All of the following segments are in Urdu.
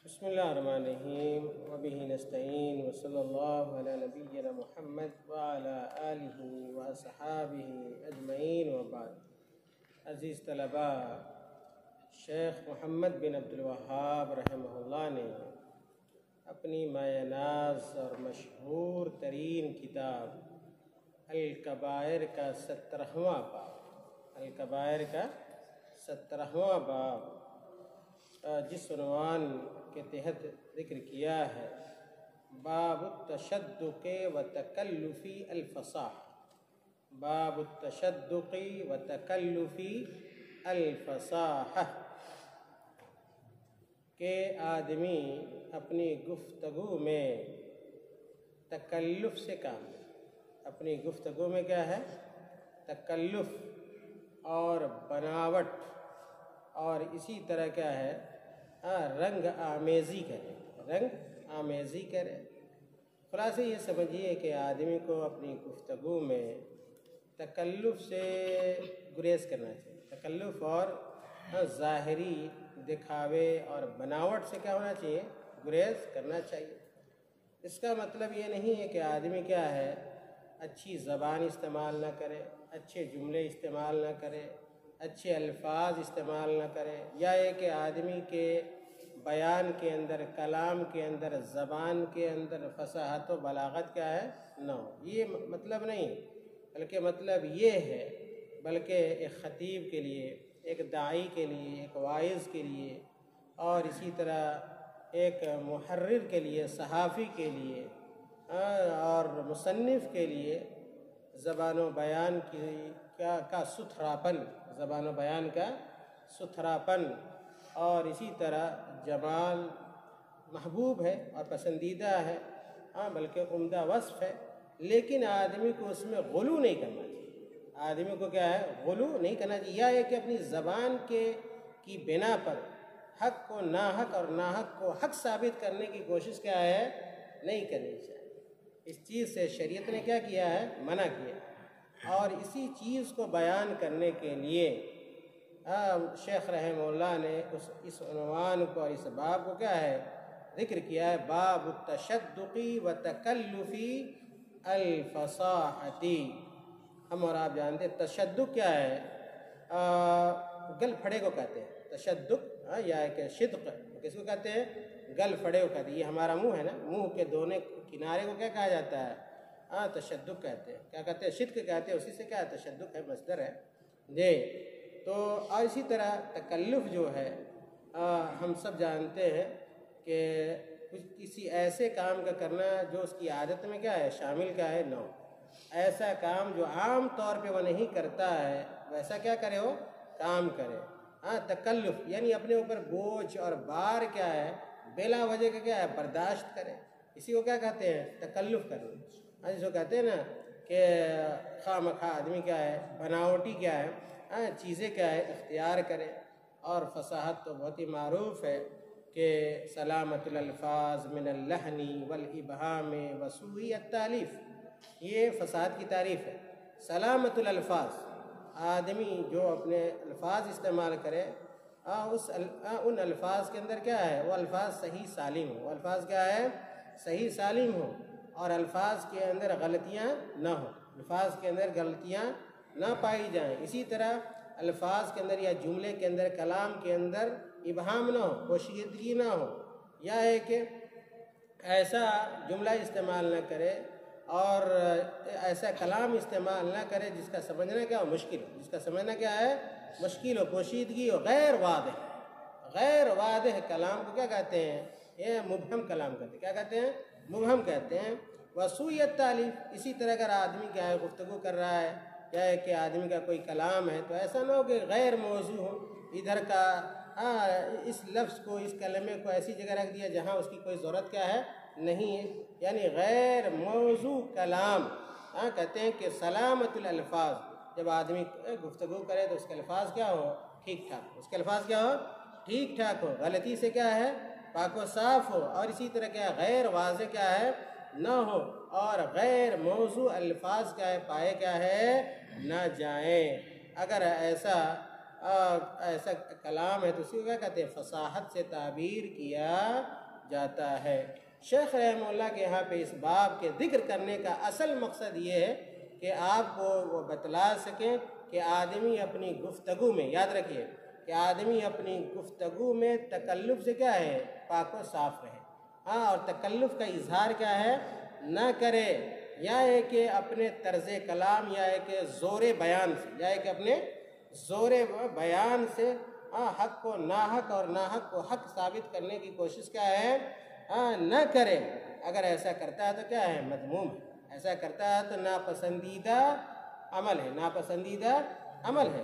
بسم اللہ الرحمن الرحیم وبہ نستعین وصلی اللہ علی نبینا محمد وعلی آلہ واصحابہ اجمعین وبعد۔ عزیز طلباء، شیخ محمد بن عبد الوہاب رحمہ اللہ نے اپنی مایہ ناز اور مشہور ترین کتاب الکبائر کا 17واں باب، الکبائر کا 17واں باب جس عنوان کے تحت ذکر کیا ہے باب التشدق و تکلف الفصاح، باب التشدق و تکلف الفصاح، کہ آدمی اپنی گفتگو میں تکلف سے کام لے۔ اپنی گفتگو میں کیا ہے؟ تکلف اور بناوٹ، اور اسی طرح کیا ہے رنگ آمیزی کرے، رنگ آمیزی کرے۔ خلاصہ یہ سمجھیے کہ آدمی کو اپنی گفتگو میں تکلف سے گریز کرنا چاہیے، تکلف اور ظاہری دکھاوے اور بناوٹ سے کیا ہونا چاہیے؟ گریز کرنا چاہیے۔ اس کا مطلب یہ نہیں ہے کہ آدمی کیا ہے اچھی زبان استعمال نہ کرے، اچھے جملے استعمال نہ کرے، اچھے الفاظ استعمال نہ کرے، یا یہ کہ آدمی کے بیان کے اندر، کلام کے اندر، زبان کے اندر فصاحت و بلاغت کیا ہے نہ ہو۔ یہ مطلب نہیں، بلکہ مطلب یہ ہے، بلکہ ایک خطیب کے لیے، ایک داعی کے لیے، ایک واعظ کے لیے، اور اسی طرح ایک محرر کے لیے، صحافی کے لیے اور مصنف کے لیے زبان و بیان کا ستھراپن، زبان و بیان کا ستھراپن اور اسی طرح جمال محبوب ہے اور پسندیدہ ہے، بلکہ عمدہ وصف ہے، لیکن آدمی کو اس میں غلو نہیں کرنا چاہیے۔ آدمی کو کیا ہے؟ غلو نہیں کرنا چاہیے، یا ہے کہ اپنی زبان کی بنا پر حق کو ناحق اور ناحق کو حق ثابت کرنے کی کوشش کیا ہے؟ نہیں کرنی چاہیے۔ اس چیز سے شریعت نے کیا کیا ہے؟ منع کیا۔ اور اسی چیز کو بیان کرنے کے لیے شیخ رحمہ اللہ نے اس عنوان کو اور اس باب کو کیا ہے ذکر کیا ہے، باب التشدق و تکلف الفصاحت۔ ہم اور آپ جانتے ہیں تشدق کیا ہے؟ گل پھڑے کو کہتے ہیں تشدق، یا کہ شدق کس کو کہتے ہیں؟ گل پھڑے کو کہتے ہیں۔ یہ ہمارا منہ ہے نا، منہ کے دونوں کنارے کو کیا کہا جاتا ہے؟ تشدق کہتے ہیں۔ کیا کہتے ہیں؟ شدق کہتے ہیں، اسی سے کیا ہے؟ تشدق ہے، مصدر ہے جی۔ تو اور اسی طرح تکلف جو ہے ہم سب جانتے ہیں کہ کسی ایسے کام کا کرنا جو اس کی عادت میں کیا ہے؟ شامل کیا ہے؟ نہ ہو۔ ایسا کام جو عام طور پہ وہ نہیں کرتا ہے ویسا کیا کرے؟ وہ کام کرے۔ تکلف یعنی اپنے اوپر بوجھ اور بار کیا ہے؟ بلا وجہ کا کیا ہے؟ برداشت کرے۔ اسی کو کیا کہتے ہیں؟ تکلف کرنا۔ جس کو کہتے ہیں نا کہ خواہ مخواہ آدمی کیا ہے؟ بناوٹی کیا ہے؟ چیزیں کیا ہے؟ اختیار کرے۔ اور فصاحت تو بہت ہی معروف ہے کہ سلامت الالفاظ من اللحن والابہام وسوء التالیف، یہ فصاحت کی تعریف ہے۔ سلامت الالفاظ، آدمی جو اپنے الفاظ استعمال کرے ان الفاظ کے اندر کیا ہے؟ وہ الفاظ صحیح سالم ہو، وہ الفاظ کیا ہے؟ صحیح سالم ہو، اور الفاظ کے اندر غلطیاں نہ ہوں، الفاظ کے اندر غلطیاں نہ پائی جائیں۔ اسی طرح الفاظ کے اندر یا جملے کے اندر، کلام کے اندر ابہام نہ ہو، پوشیدگی نہ ہو، یا ہے کہ ایسا جملہ استعمال نہ کرے اور ایسا کلام استعمال نہ کرے جس کا سمجھنا کیا ہو؟ مشکل ہو، جس کا سمجھنا کیا ہے؟ مشکل ہو، پوشیدگی ہو، غیر واضح۔ غیر واضح کلام کو کیا کہتے ہیں؟ یہ مبہم کلام کہتے ہیں۔ کیا کہتے ہیں؟ مبہم کہتے ہیں۔ وسوء التالیف، اسی طرح اگر آدمی کیا ہے گفتگو کر رہا ہے، کیا ہے کہ آدمی کا کوئی کلام ہے تو ایسا نہ ہو کہ غیر موضوع ہو، ادھر کا اس لفظ کو، اس کلمے کو ایسی جگہ رکھ دیا جہاں اس کی کوئی ضرورت کیا ہے؟ نہیں ہے، یعنی غیر موضوع کلام۔ کہتے ہیں کہ سلامت الالفاظ، جب آدمی گفتگو کرے تو اس کے الفاظ کیا ہو؟ ٹھیک ٹھاک، اس کے الفاظ کیا ہو؟ ٹھیک ٹھاک ہو، غلطی سے کیا ہے؟ پاک و صاف ہو، اور اسی طرح کیا ہے؟ غیر واضح کیا ہے؟ نہ ہو، اور غیر موضوع الفاظ کیا ہے؟ پائے کیا ہے؟ نہ جائیں۔ اگر ایسا ایسا کلام ہے تو اسی کو کیا کہتے ہیں؟ فصاحت سے تعبیر کیا جاتا ہے۔ شیخ رحمہ اللہ کے یہاں پہ اس باب کے ذکر کرنے کا اصل مقصد یہ ہے کہ آپ کو وہ بتلا سکیں کہ آدمی اپنی گفتگو میں، یاد رکھیے کہ آدمی اپنی گفتگو میں تکلف سے کیا ہے؟ پاک و صاف رہے۔ اور تکلف کا اظہار کیا ہے؟ نہ کرے، یا ہے کہ اپنے طرز کلام، یا ہے کہ زور بیان سے، یا ہے کہ اپنے زور بیان سے حق کو ناحق اور ناحق کو حق ثابت کرنے کی کوشش کیا ہے؟ نہ کرے۔ اگر ایسا کرتا ہے تو کیا ہے؟ مذموم ہے۔ ایسا کرتا ہے تو ناپسندیدہ عمل ہے، ناپسندیدہ عمل ہے۔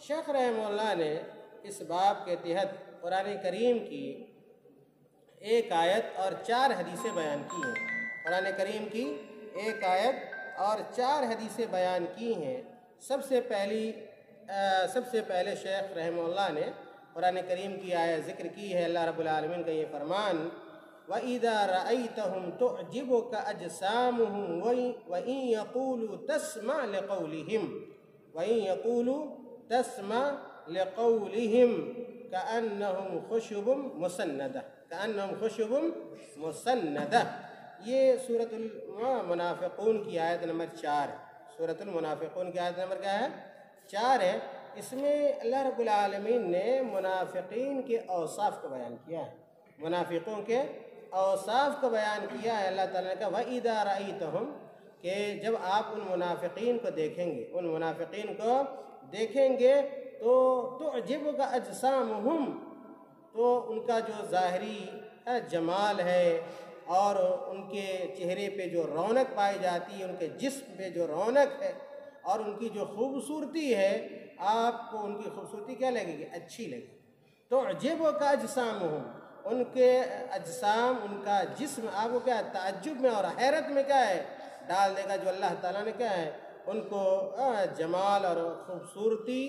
شیخ رحمہ اللہ نے اس باب کے تحت قرآن کریم کی ایک آیت اور 4 حدیثیں بیان کی ہیں۔ قرآن کریم کی ایک آیت اور 4 حدیثیں بیان کی ہیں۔ سب سے پہلے شیخ رحمہ اللہ نے قرآن کریم کی آیت ذکر کی ہے۔ اللہ رب العالمین کا یہ فرمان، وَإِذَا رَأَيْتَهُمْ تُعْجِبُكَ أَجْسَامُهُمْ وَإِن يَقُولُوا تَسْمَعْ لِقَوْلِهِمْ كَأَنَّهُمْ خُشُبٌ مُّسَنَّدَةٌ۔ یہ سورۃ المنافقون کی آیت نمبر 4 ہے۔ سورۃ المنافقون کی آیت نمبر کیا ہے؟ 4 ہے۔ اس میں اللہ رب العالمین نے منافقین کے اوصاف کو بیان کیا ہے، منافقوں کے اوصاف کو بیان کیا ہے۔ اللہ تعالیٰ نے کہا وَإِذَا رَأَيْتَهُمْ، کہ جب آپ ان منافقین کو دیکھیں گے، ان منافقین کو دیکھیں گے تو تُعْجِبُكَ أَجْسَامُهُمْ، تو ان کا جو ظاہری جمال ہے اور ان کے چہرے پہ جو رونق پائی جاتی ہے، ان کے جسم پہ جو رونق ہے اور ان کی جو خوبصورتی ہے، آپ کو ان کی خوبصورتی کیا لگے گی؟ اچھی لگے گی۔ تُعْجِبُكَ أَجْسَامُهُمْ، ان کے اجسام، ان کا جسم آپ کو کیا ہے؟ تعجب میں اور حیرت میں کیا ہے؟ ڈال دے گا۔ جو اللہ تعالیٰ نے کیا ہے؟ ان کو جمال اور خوبصورتی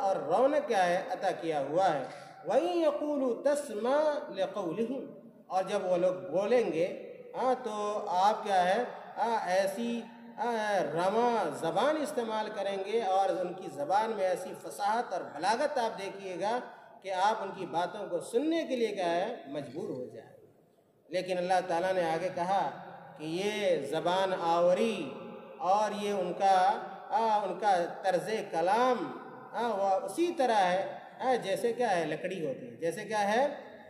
اور رونق کیا ہے؟ عطا کیا ہوا ہے۔ وَإِن يَقُولُوا تَسْمَعْ لِقَوْلِهِمْ، اور جب وہ لوگ بولیں گے تو آپ کیا ہے؟ ایسی رواں زبان استعمال کریں گے، اور ان کی زبان میں ایسی فصاحت اور بلاغت آپ دیکھیے گا کہ آپ ان کی باتوں کو سننے کے لیے کیا ہے؟ مجبور ہو جائیں۔ لیکن اللہ تعالیٰ نے آگے کہا کہ یہ زبان آوری اور یہ ان کا طرز کلام وہ اسی طرح ہے جیسے کیا ہے؟ لکڑی ہوتی ہے۔ جیسے کیا ہے؟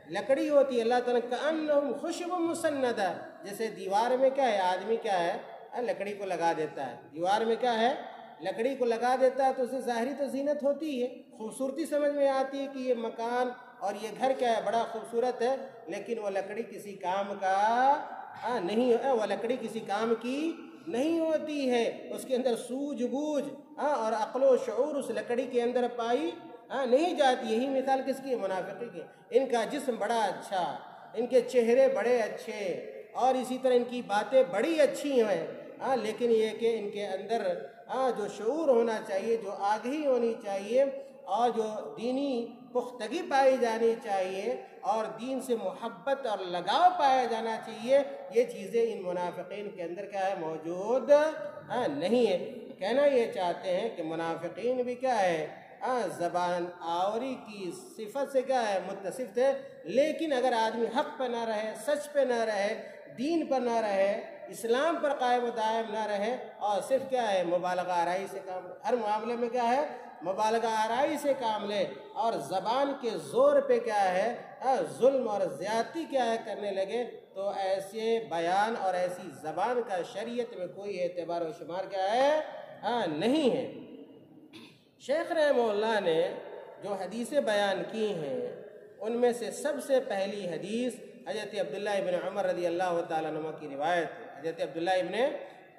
لکڑی ہوتی ہے۔ اللہ تعالیٰ کأنہم خشب مسندہ، جیسے دیوار میں کیا ہے؟ آدمی کیا ہے؟ لکڑی کو لگا دیتا ہے۔ دیوار میں کیا ہے؟ لکڑی کو لگا دیتا ہے تو اسے ظاہری تو زینت ہوتی ہے، خوبصورتی سمجھ میں آتی ہے کہ یہ مکان اور یہ گھر کیا ہے؟ بڑا خوبصورت ہے، لیکن وہ لکڑی کسی کام کا نہیں، وہ لکڑی کسی کام کی نہیں ہوتی ہے۔ اس کے اندر سوجھ بوجھ اور عقل و شعور اس لکڑی کے اندر پائی نہیں جاتی۔ یہی مثال کس کی ہے؟ منافقی کی۔ ان کا جسم بڑا اچھا، ان کے چہرے بڑے اچھے، اور اسی طرح ان کی باتیں بڑی اچھی ہیں، لیکن یہ کہ ان کے اندر جو شعور ہونا چاہیے، جو آگہی ہونی چاہیے، اور جو دینی پختگی پائی جانی چاہیے، اور دین سے محبت اور لگاؤ پایا جانا چاہیے، یہ چیزیں ان منافقین کے اندر کیا ہے؟ موجود نہیں ہے۔ کہنا یہ چاہتے ہیں کہ منافقین بھی کیا ہے؟ زبان آوری کی صفت سے کیا ہے؟ متصف تھے، لیکن اگر آدمی حق پہ نہ رہے، سچ پہ نہ رہے، دین پر نہ رہے، اسلام پر قائم و دائم نہ رہے، اور صرف کیا ہے؟ مبالغہ آرائی سے کام لے، ہر معاملے میں کیا ہے؟ مبالغہ آرائی سے کام لے، اور زبان کے زور پہ کیا ہے؟ ظلم اور زیادتی کیا ہے؟ کرنے لگے، تو ایسے بیان اور ایسی زبان کا شریعت میں کوئی اعتبار و شمار کیا ہے؟ نہیں ہے۔ شیخ رحمہ اللہ نے جو حدیثیں بیان کی ہیں ان میں سے سب سے پہلی حدیث حضرت عبداللہ ابن عمر رضی اللہ تعالیٰ عنہ کی روایت ہے۔ حضرت عبداللہ ابن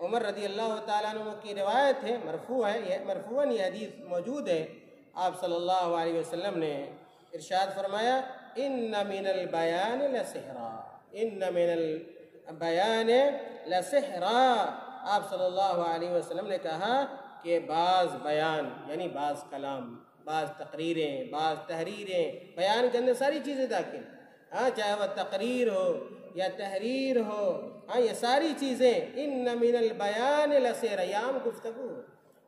عمر رضی اللہ تعالیٰ عنہ کی روایت ہے، مرفوع ہے، مرفوعاً یہ حدیث موجود ہے۔ آپ صلی اللہ علیہ وسلم نے ارشاد فرمایا ان من البیان لسحرا، ان من البیان لسحرا۔ آپ صلی اللہ علیہ وسلم نے کہا کہ بعض بیان یعنی بعض کلام، بعض تقریریں، بعض تحریریں، بیان کے اندر ساری چیزیں داخل، چاہے وہ تقریر ہو یا تحریر ہو، یہ ساری چیزیں ان من البیان لسحر، عام گفتگو۔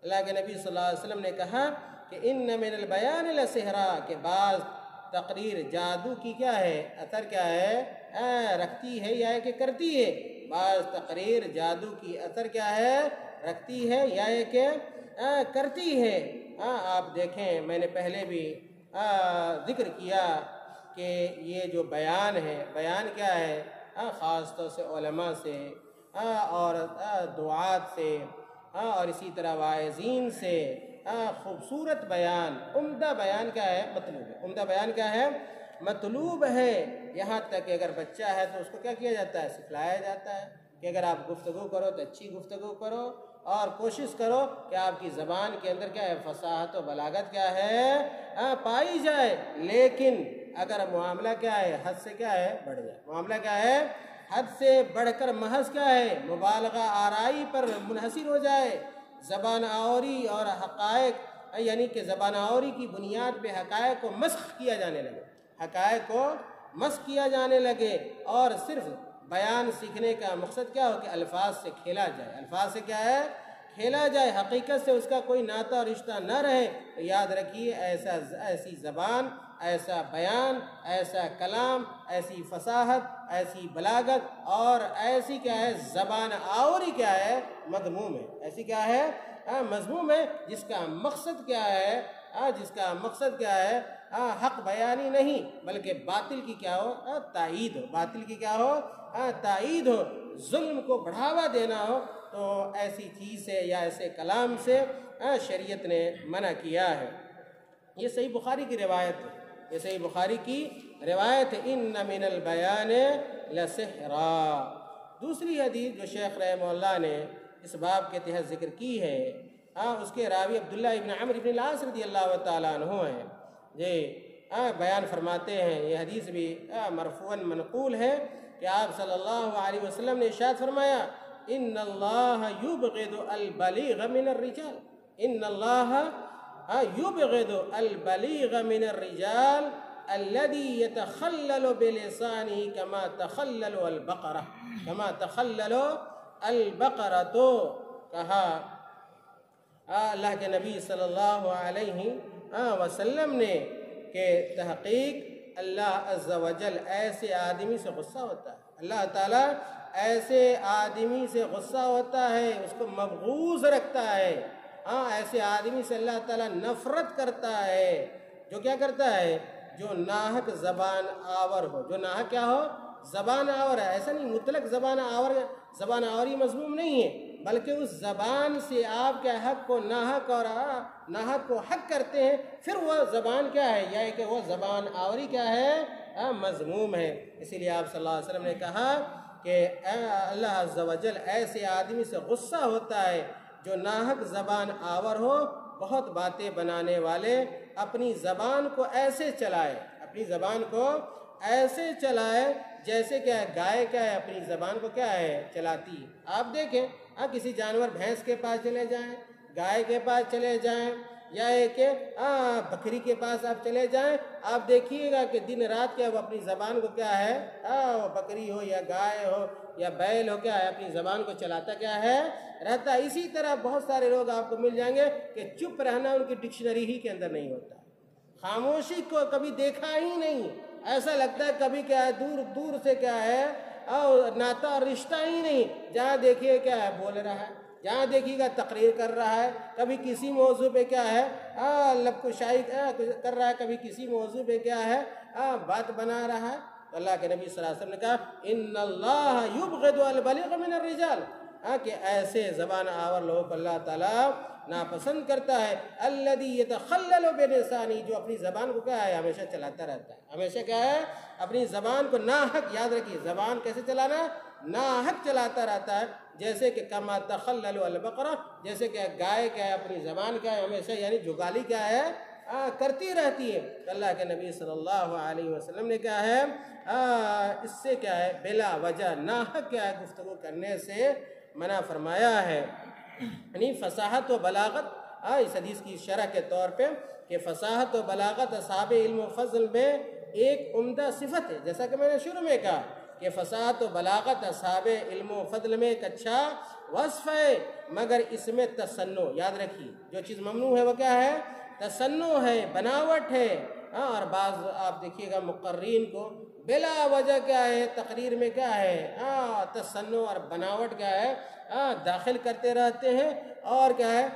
اللہ کے نبی صلی اللہ علیہ وسلم نے کہا کہ ان من البیان لسحرا، کہ بعض تقریر جادو کی کیا ہے، اثر کیا ہے، رکھتی ہے یا کہ کرتی ہے۔ بعض تقریر جادو کی اثر کیا ہے، رکھتی ہے یا کہ کرتی ہے۔ آپ دیکھیں، میں نے پہلے بھی ذکر کیا کہ یہ جو بیان ہے، بیان کیا ہے، خاص طور سے علماء سے اور دعات سے اور اسی طرح واعظین سے خوبصورت بیان، عمدہ بیان کیا ہے، مطلوب ہے۔ عمدہ بیان کیا ہے، مطلوب ہے۔ یہاں تک کہ اگر بچہ ہے تو اس کو کیا کیا جاتا ہے، سکھلایا جاتا ہے کہ اگر آپ گفتگو کرو تو اچھی گفتگو کرو اور کوشش کرو کہ آپ کی زبان کے اندر کیا ہے، فصاحت و بلاغت کیا ہے، پائی جائے۔ لیکن اگر معاملہ کیا ہے، حد سے کیا ہے، بڑھ جائے، معاملہ کیا ہے، حد سے بڑھ کر محض کیا ہے، مبالغہ آرائی پر منحصر ہو جائے، زبان آوری اور حقائق، یعنی کہ زبان آوری کی بنیاد پہ حقائق کو مسخ کیا جانے لگے، حقائق کو مسخ کیا جانے لگے، اور صرف بیان سیکھنے کا مقصد کیا ہو کہ الفاظ سے کھیلا جائے، الفاظ سے کیا ہے، کھیلا جائے، حقیقت سے اس کا کوئی ناطہ اور رشتہ نہ رہے۔ تو یاد رکھیے، ایسی زبان، ایسا بیان، ایسا کلام، ایسی فصاحت، ایسی بلاغت اور ایسی کیا ہے، زبان آوری کیا ہے، مذموم ہے، ایسی کیا ہے، مذموم ہے، جس کا مقصد کیا ہے، جس کا مقصد کیا ہے، حق بیانی نہیں بلکہ باطل کی کیا ہو، تائید ہو، باطل کی کیا ہو، تائید ہو، ظلم کو بڑھاوا دینا ہو، تو ایسی چیز سے یا ایسے کلام سے شریعت نے منع کیا ہے۔ یہ صحیح بخاری کی روایت ہے، یہ صحیح بخاری کی روایت ہے، ان من البیان لسحرا۔ دوسری حدیث جو شیخ رحمہ اللہ نے اس باب کے تحت ذکر کی ہے، اس کے راوی عبداللہ ابن عمرو ابن العاص رضی اللہ تعالیٰ عنہ ہیں، یہ بیان فرماتے ہیں، یہ حدیث بھی مرفوعاً منقول ہے کہ آپ صلی اللہ علیہ وسلم نے ارشاد فرمایا، ان اللہ یبغض البلیغ من الرجال، ان اللہ یبغض البلیغ من الرجال الذي يتخلل بلسانه كما تخلل البقرہ، كما تخلل البقرہ۔ تو کہا اللہ کے نبی صلی اللہ علیہ وسلم نے کہ تحقیق اللہ عز و جل ایسے آدمی سے غصہ ہوتا ہے، اللہ تعالیٰ ایسے آدمی سے غصہ ہوتا ہے، اس کو مبغوض رکھتا ہے، ایسے آدمی سے اللہ تعالیٰ نفرت کرتا ہے، جو کیا کرتا ہے، جو ناحق زبان آور ہو، جو ناحق کیا ہو، زبان آور ہے۔ ایسا نہیں مطلق زبان آوری مذموم نہیں ہے، بلکہ اس زبان سے آپ کے حق کو ناحق اور ناحق کو حق کرتے ہیں، پھر وہ زبان کیا ہے، یا کہ وہ زبان آوری کیا ہے، مذموم ہے۔ اسی لیے آپ صلی اللہ علیہ وسلم نے کہا کہ اللہ عز و جل ایسے آدمی سے غصہ ہوتا ہے جو ناحق زبان آور ہو، بہت باتیں بنانے والے، اپنی زبان کو ایسے چلائے، اپنی زبان کو ایسے چلائے جیسے کیا ہے، گائے کیا ہے، اپنی زبان کو کیا ہے، چلاتی ہے۔ آپ دیکھیں، کسی جانور بھینس کے پاس چلے جائیں، گائے کے پاس چلے جائیں، یا کہ بکری کے پاس آپ چلے جائیں، آپ دیکھیے گا کہ دن رات کیا وہ اپنی زبان کو کیا ہے، بکری ہو یا گائے ہو یا بیل ہو، کیا ہے، اپنی زبان کو چلاتا کیا ہے، رہتا ہے۔ اسی طرح بہت سارے لوگ آپ کو مل جائیں گے کہ چپ رہنا ان کی ڈکشنری ہی کے اندر نہیں ہوتا، خاموشی کو کبھی دیکھا ہی نہیں، ایسا لگتا ہے کبھی کیا ہے، دور دور سے کیا ہے، ناطہ اور رشتہ ہی نہیں، جہاں دیکھیے کیا ہے، بول رہا ہے، جہاں دیکھیے گا تقریر کر رہا ہے، کبھی کسی موضوع پہ کیا ہے، لب کشائی کر رہا ہے، کبھی کسی موضوع پہ کیا ہے، بات بنا رہا ہے۔ تو اللہ کے نبی صلی اللہ علیہ وسلم نے کہا، ان اللہ یبغض البلیغ من الرجال، کہ ایسے زبان آور لوگوں کو اللہ تعالیٰ ناپسند کرتا ہے، الذی یتخلل بلسانی، جو اپنی زبان کو کیا ہے، ہمیشہ چلاتا رہتا ہے، ہمیشہ کیا ہے، اپنی زبان کو ناحق، یاد رکھیے زبان کیسے چلانا، ناحق چلاتا رہتا ہے، جیسے کہ کما تخلل البقرہ، جیسے کہ گائے کیا ہے، اپنی زبان کیا ہے، ہمیشہ یعنی جگالی کیا ہے، کرتی رہتی ہے۔ تو اللہ کے نبی صلی اللہ علیہ وسلم نے کیا ہے، اس سے کیا ہے، بلا وجہ ناحق کیا ہے، گفتگو کرنے سے منع فرمایا ہے۔ یعنی فصاحت و بلاغت، اس حدیث کی شرح کے طور پہ کہ فصاحت و بلاغت اصحاب علم و فضل میں ایک عمدہ صفت ہے، جیسا کہ میں نے شروع میں کہا کہ فصاحت و بلاغت اصحاب علم و فضل میں ایک اچھا وصف ہے، مگر اس میں تصنع، یاد رکھیے جو چیز ممنوع ہے وہ کیا ہے، تصنع ہے، بناوٹ ہے. اور بعض آپ دیکھیے گا مقررین کو بلا وجہ کیا ہے تقریر میں کیا ہے تصنع اور بناوٹ کیا ہے داخل کرتے رہتے ہیں، اور کیا ہے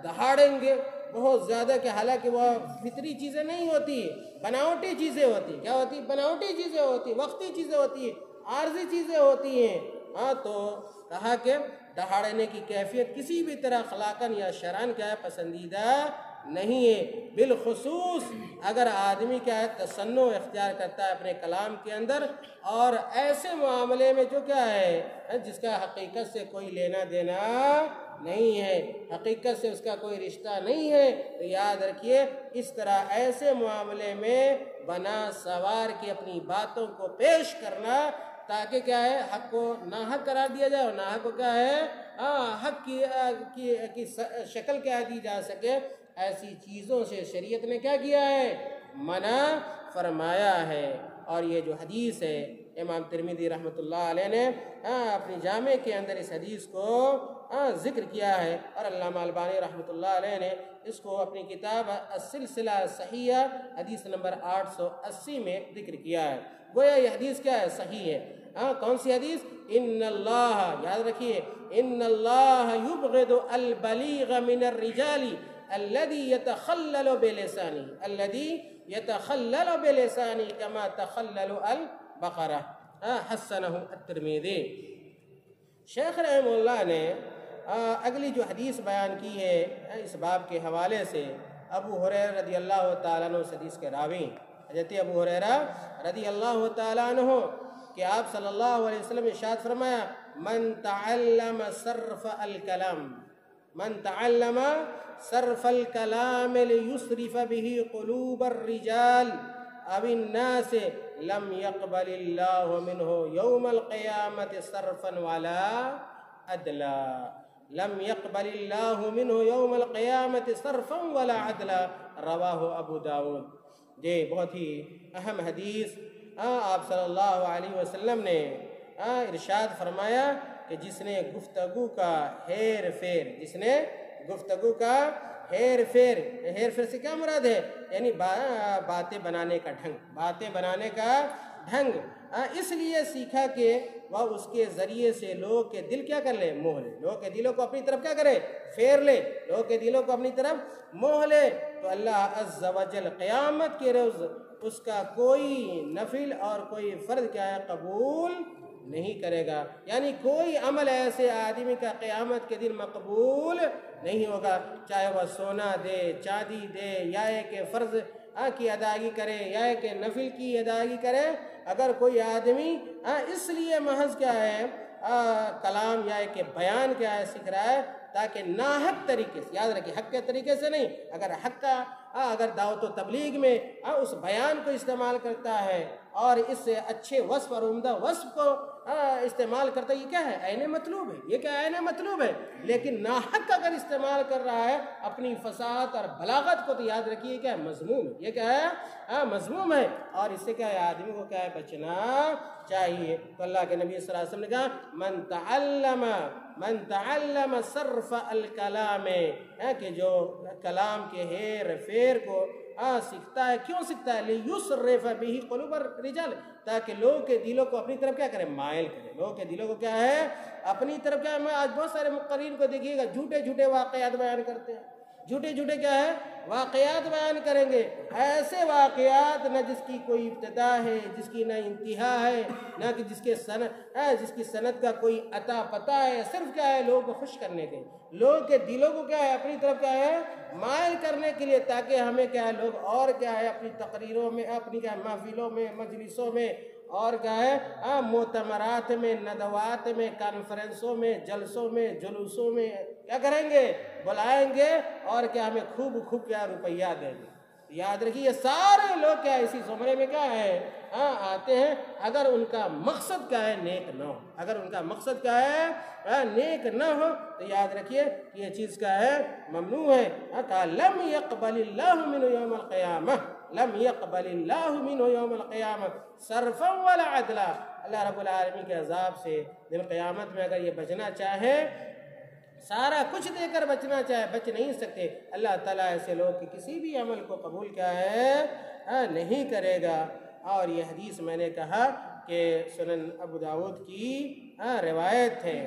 دہاڑیں گے بہت زیادہ، کہ حالانکہ وہ فطری چیزیں نہیں ہوتی، بناوٹی چیزیں ہوتی. کیا ہوتی؟ بناوٹی چیزیں ہوتی، وقتی چیزیں ہوتی ہیں، عارضی چیزیں ہوتی ہیں. تو کہا کہ دہاڑنے کی کیفیت کسی بھی طرح اخلاقاً یا شرعاً کیا ہے پسندیدہ نہیں ہے. بالخصوص اگر آدمی کیا ہے تصنع اختیار کرتا ہے اپنے کلام کے اندر، اور ایسے معاملے میں جو کیا ہے جس کا حقیقت سے کوئی لینا دینا نہیں ہے، حقیقت سے اس کا کوئی رشتہ نہیں ہے، تو یاد رکھیے اس طرح ایسے معاملے میں بنا سوار کے اپنی باتوں کو پیش کرنا، تاکہ کیا ہے حق کو ناحق قرار دیا جائے، اور ناحق کو کیا ہے حق کی شکل کیا دی جا سکے، ایسی چیزوں سے شریعت نے کیا کیا ہے؟ منع فرمایا ہے. اور یہ جو حدیث ہے امام ترمذی رحمۃ اللہ علیہ نے اپنی جامع کے اندر اس حدیث کو ذکر کیا ہے، اور علامہ البانی رحمۃ اللہ علیہ نے اس کو اپنی کتاب السلسلہ صحیحہ حدیث نمبر 880 میں ذکر کیا ہے. گویا یہ حدیث کیا ہے؟ صحیح ہے. کون سی حدیث؟ ان اللہ، یاد رکھیے، ان اللہ یبغض البلیغ من الرجال الذي يتخلل بلسانه الذي يتخلل بلسانه كما تخلل البقرہ. حسنہ الترمذی. شیخ رحمہ اللہ نے اگلی جو حدیث بیان کی ہے اس باب کے حوالے سے، ابو ہریرہ رضی اللہ تعالیٰ عنہ اس حدیث کے راوی حضرت ابو ہریرہ رضی اللہ تعالیٰ عنہ کہ آپ صلی اللہ علیہ وسلم ارشاد فرمایا، من تعلم صرف الکلام، من تعلم صرف الکلام لیصرف به قلوب الرجال او الناس لم يقبل اللہ منہ یوم القیامت صرفا ولا عدلا. لم يقبل اللہ منہ یوم القیامت صرفا ولا عدلا. رواہ ابو داود. یہ بہت ہی اہم حدیث آپ صلی اللہ علیہ وسلم نے ارشاد فرمایا کہ جس نے گفتگو کا ہیر پھیر، جس نے گفتگو کا ہیر پھیر، ہیر پھیر سے کیا مراد ہے؟ یعنی باتیں بنانے کا ڈھنگ، باتیں بنانے کا ڈھنگ اس لیے سیکھا کہ وہ اس کے ذریعے سے لوگ کے دل کیا کر لے؟ موہ لے. لوگ کے دلوں کو اپنی طرف کیا کرے؟ پھیر لے. لوگ کے دلوں کو اپنی طرف موہ لے. تو اللہ عز و جل قیامت کے روز اس کا کوئی نفل اور کوئی فرض کیا ہے قبول نہیں کرے گا. یعنی کوئی عمل ایسے آدمی کا قیامت کے دن مقبول نہیں ہوگا، چاہے وہ سونا دے، چاندی دے، یا ایک فرض کی ادائیگی کرے یا ایک نفل کی ادائیگی کرے. اگر کوئی آدمی اس لیے محض کیا ہے کلام یا ایک بیان کیا ہے سیکھ رہا ہے تاکہ ناحق طریقے سے، یاد رکھیں حق کے طریقے سے نہیں، اگر حق کا اگر دعوت و تبلیغ میں اس بیان کو استعمال کرتا ہے اور اس سے اچھے وصف اور عمدہ وصف کو استعمال کرتا ہے، یہ کیا ہے؟ عین مطلوب ہے. یہ کیا عین مطلوب ہے. لیکن ناحق اگر استعمال کر رہا ہے اپنی فصاحت اور بلاغت کو، تو یاد رکھیے کیا ہے؟ مذموم ہے. یہ کیا ہے؟ مذموم ہے. اور اس سے کیا ہے آدمی کو کیا ہے بچنا چاہیے. تو اللہ کے نبی صلی اللہ علیہ وسلم نے کہا من تعلم صرف الکلام، کہ جو کلام کے ہیر پھیر کو سیکھتا ہے. کیوں سیکھتا ہے؟ لیصرف به قلوب الرجال، تاکہ لوگوں کے دلوں کو اپنی طرف کیا کرے؟ مائل کرے. لوگوں کے دلوں کو کیا ہے؟ اپنی طرف کیا ہے؟ میں آج بہت سارے مقررین کو دیکھیے گا جھوٹے جھوٹے واقعات بیان کرتے ہیں. جھوٹے جھوٹے کیا ہے؟ واقعات بیان کریں گے. ایسے واقعات نہ جس کی کوئی ابتدا ہے، جس کی نہ انتہا ہے، نہ کہ جس کی سند کا کوئی عطا پتہ ہے. صرف کیا ہے؟ لوگوں کو خوش کرنے کے، لوگوں کے دلوں کو کیا ہے اپنی طرف کیا ہے مائل کرنے کے لیے، تاکہ ہمیں کیا ہے لوگ اور کیا ہے اپنی تقریروں میں، اپنی کیا محفلوں میں، مجلسوں میں، اور کیا ہے مؤتمرات میں، ندوات میں، کانفرنسوں میں، جلسوں میں، جلوسوں میں کیا کریں گے؟ بلائیں گے، اور کیا ہمیں خوب خوب کیا روپیہ دیں گے. یاد رکھیے یہ سارے لوگ کیا اسی زمرے میں کیا ہے آتے ہیں، اگر ان کا مقصد کیا ہے؟ نیک نہ ہو. اگر ان کا مقصد کیا ہے نیک نہ ہو تو یاد رکھیے یہ چیز کیا ہے ممنوع ہے. کہا لم يقبل اللہ منہ یوم القیامہ، لم يقبل اللہ منہ یوم القیامہ صرفا ولا عدلا. اللہ رب العالمین کے عذاب سے دن قیامت میں اگر یہ بچنا چاہے سارا کچھ دے کر بچنا چاہے بچ نہیں سکتے، اللہ تعالیٰ ایسے لوگ کی کسی بھی عمل کو قبول کیا ہے نہیں کرے گا۔ اور یہ حدیث میں نے کہا کہ سنن ابو داؤد کی روایت ہے۔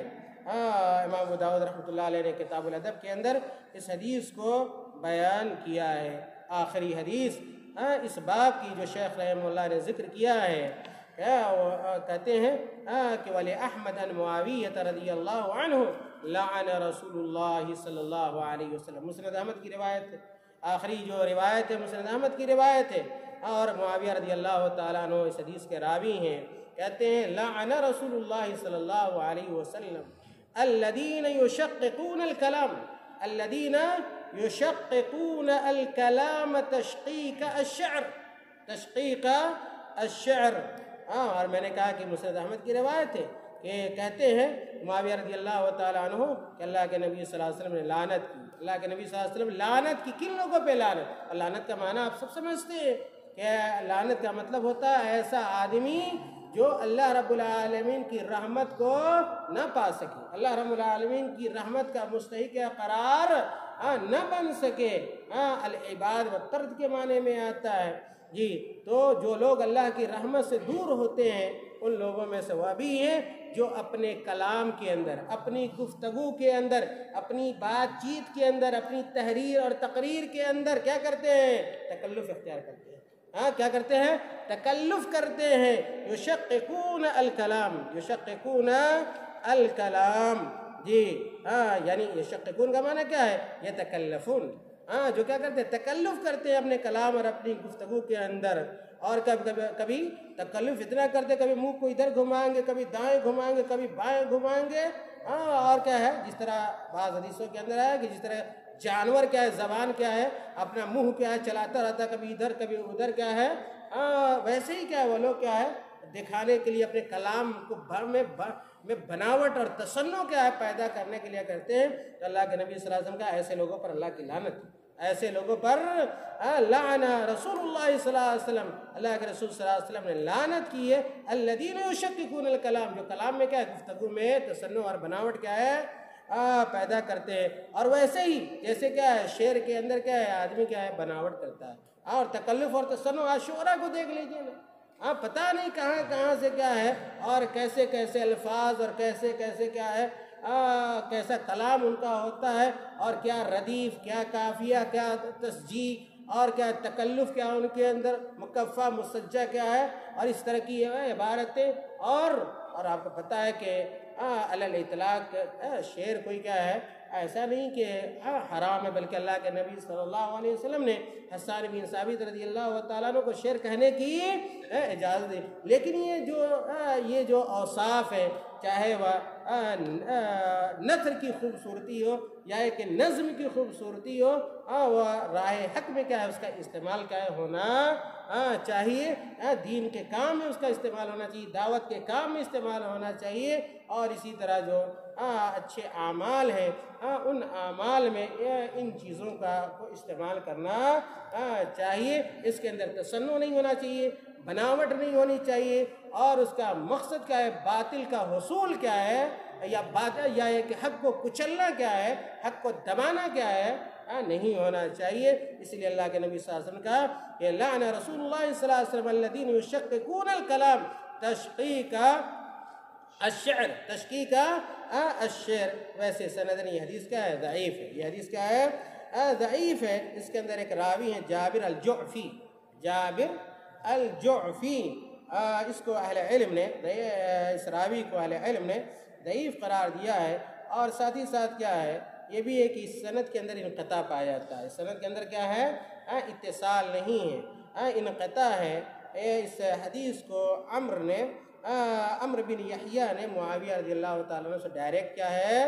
امام ابو داؤد رحمۃ اللہ علیہ نے کتاب الادب کے اندر اس حدیث کو بیان کیا ہے۔ آخری حدیث اس باب کی جو شیخ رحمہ اللہ نے ذکر کیا ہے، کہتے ہیں کہ ولی احمد ان معاویہ رضی اللہ عنہ لعن رسول اللہ صلی اللہ علیہ وسلم، مسند احمد کی روایت ہے۔ آخری جو روایت ہے مسند احمد کی روایت ہے، اور معاویہ رضی اللہ تعالیٰ عنہ اس حدیث کے راوی ہیں۔ کہتے ہیں لعن رسول اللہ صلی اللہ علیہ وسلم الذین یشققون الکلام، الذین یشققون الکلام تشقیق الشعر، تشقیق الشعر۔ اور میں نے کہا کہ مسند احمد کی روایت ہے کہ کہتے ہیں معاویہ رضی اللہ تعالیٰ عنہ کہ اللہ کے نبی صلی اللہ علیہ وسلم نے لعنت کی، اللہ کے نبی صلی اللہ علیہ وسلم لعنت کی، کن لوگوں پہ لعنت؟ اور لعنت کا معنی آپ سب سمجھتے ہیں کہ لعنت کا مطلب ہوتا ہے ایسا آدمی جو اللہ رب العالمین کی رحمت کو نہ پا سکے، اللہ رب العالمین کی رحمت کا مستحق قرار نہ بن سکے۔ العباد والطرد کے معنی میں آتا ہے جی۔ تو جو لوگ اللہ کی رحمت سے دور ہوتے ہیں ان لوگوں میں سے وہ بھی ہیں جو اپنے کلام کے اندر، اپنی گفتگو کے اندر، اپنی بات چیت کے اندر، اپنی تحریر اور تقریر کے اندر کیا کرتے ہیں؟ تکلف اختیار کرتے ہیں۔ کیا کرتے ہیں؟ تکلف کرتے ہیں۔ یشققون الکلام، یشققون الکلام جی۔ یعنی یشققون کا معنی کیا ہے؟ یتکلفون، جو کیا کرتے ہیں؟ تکلف کرتے ہیں اپنے کلام اور اپنی گفتگو کے اندر۔ اور کبھی تکلف اتنا کرتے، کبھی منہ کو ادھر گھمائیں گے، کبھی دائیں گھمائیں گے، کبھی بائیں گھمائیں گے۔ اور کیا ہے، جس طرح بعض حدیثوں کے اندر ہے کہ جس طرح جانور کیا ہے، زبان کیا ہے، اپنا منہ کیا ہے چلاتا رہتا ہے، کبھی ادھر کبھی ادھر کیا ہے، ویسے ہی کیا ہے وہ لوگ کیا ہے دکھانے کے لیے اپنے کلام کو میں بناوٹ اور تصنع کیا ہے پیدا کرنے کے لیے کرتے ہیں۔ تو اللہ کے نبی صلی اللہ علیہ وسلم کا ایسے لوگوں پر اللہ کی لعنت، ایسے لوگوں پر لعن رسول اللہ صلی اللہ علیہ وسلم، اللہ کے رسول صلی اللہ علیہ وسلم نے لعنت کی ہے۔ الذین یشققون الکلام، جو کلام میں کیا ہے، گفتگو میں تصنع اور بناوٹ کیا ہے پیدا کرتے ہیں۔ اور ویسے ہی جیسے کیا ہے شعر کے اندر کیا ہے آدمی کیا ہے بناوٹ کرتا ہے، اور تکلف اور تصنع شعرا کو دیکھ لیجئے نا، پتہ نہیں کہاں کہاں سے کیا ہے اور کیسے کیسے الفاظ اور کیسے کیسے کیا ہے کیسا کلام ان کا ہوتا ہے، اور کیا ردیف، کیا قافیہ، کیا تسجیع، اور کیا تکلف کیا ان کے اندر، مکفہ مسجع کیا ہے، اور اس طرح کی عبارتیں۔ اور آپ کو پتہ ہے کہ علی الاطلاق شعر کوئی کیا ہے ایسا نہیں کہ حرام ہے، بلکہ اللہ کے نبی صلی اللہ علیہ وسلم نے حسان بن ثابت رضی اللہ تعالیٰ عنہ کو شعر کہنے کی اجازت دی۔ لیکن یہ جو اوصاف ہے، چاہے وہ نثر کی خوبصورتی ہو یا ایک نظم کی خوبصورتی ہو، وہ راہ حق میں کیا ہے اس کا استعمال کیا ہے ہونا چاہیے، دین کے کام میں اس کا استعمال ہونا چاہیے، دعوت کے کام میں استعمال ہونا چاہیے۔ اور اسی طرح جو اچھے اعمال ہیں ان اعمال میں ان چیزوں کو استعمال کرنا چاہیے۔ اس کے اندر تصنع نہیں ہونا چاہیے، بناوٹ نہیں ہونی چاہیے، اور اس کا مقصد کیا ہے، باطل کا حصول کیا ہے، یا ایک حق کو کچلنا کیا ہے، حق کو دبانا کیا ہے، نہیں ہونا چاہیے۔ اس لیے اللہ کے نبی صلی اللہ علیہ وسلم کا کہ لعن رسول اللہ صلی اللہ علیہ وسلم الذین یشققون الکلام تشقیق الشعر، تشقیق الشعر۔ ویسے سندن یہ حدیث کیا ہے، ضعیف ہے، یہ حدیث کیا ہے، ضعیف ہے۔ اس کے اندر ایک راوی ہیں جابر الجعفی، جابر الجعفی، اس کو اہل علم نے، اس راوی کو اہل علم نے ضعیف قرار دیا ہے۔ اور ساتھ ہی ساتھ کیا ہے، یہ بھی ہے کہ اس سند کے اندر انقطاع پایا جاتا ہے، اس سند کے اندر کیا ہے، اتصال نہیں ہے، انقطاع ہے۔ اس حدیث کو عمرو بن یحییٰ نے معاویہ رضی اللہ تعالیٰ عنہ سے ڈائریکٹ کیا ہے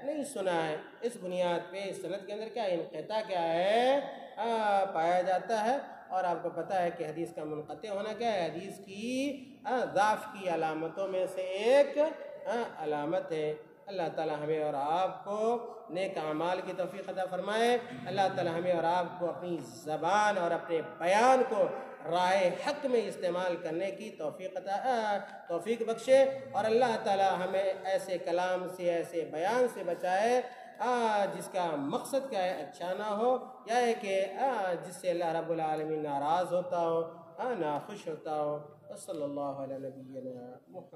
نہیں سنا ہے۔ اس بنیاد پہ اس سند کے اندر کیا انقطاع کیا ہے پایا جاتا ہے۔ اور آپ کو پتہ ہے کہ حدیث کا منقطع ہونا کیا ہے، حدیث کی ضعف کی علامتوں میں سے ایک علامت ہے۔ اللہ تعالی ہمیں اور آپ کو نیک اعمال کی توفیق عطا فرمائے۔ اللہ تعالی ہمیں اور آپ کو اپنی زبان اور اپنے بیان کو راہ حق میں استعمال کرنے کی توفیق بخشے، اور اللہ تعالی ہمیں ایسے کلام سے، ایسے بیان سے بچائے جس کا مقصد کیا ہے اچھا نہ ہو، یا ہے کہ جس سے اللہ رب العالمین ناراض ہوتا ہو، ناخوش ہوتا ہو۔ صلی اللہ علیہ نبینا محمد۔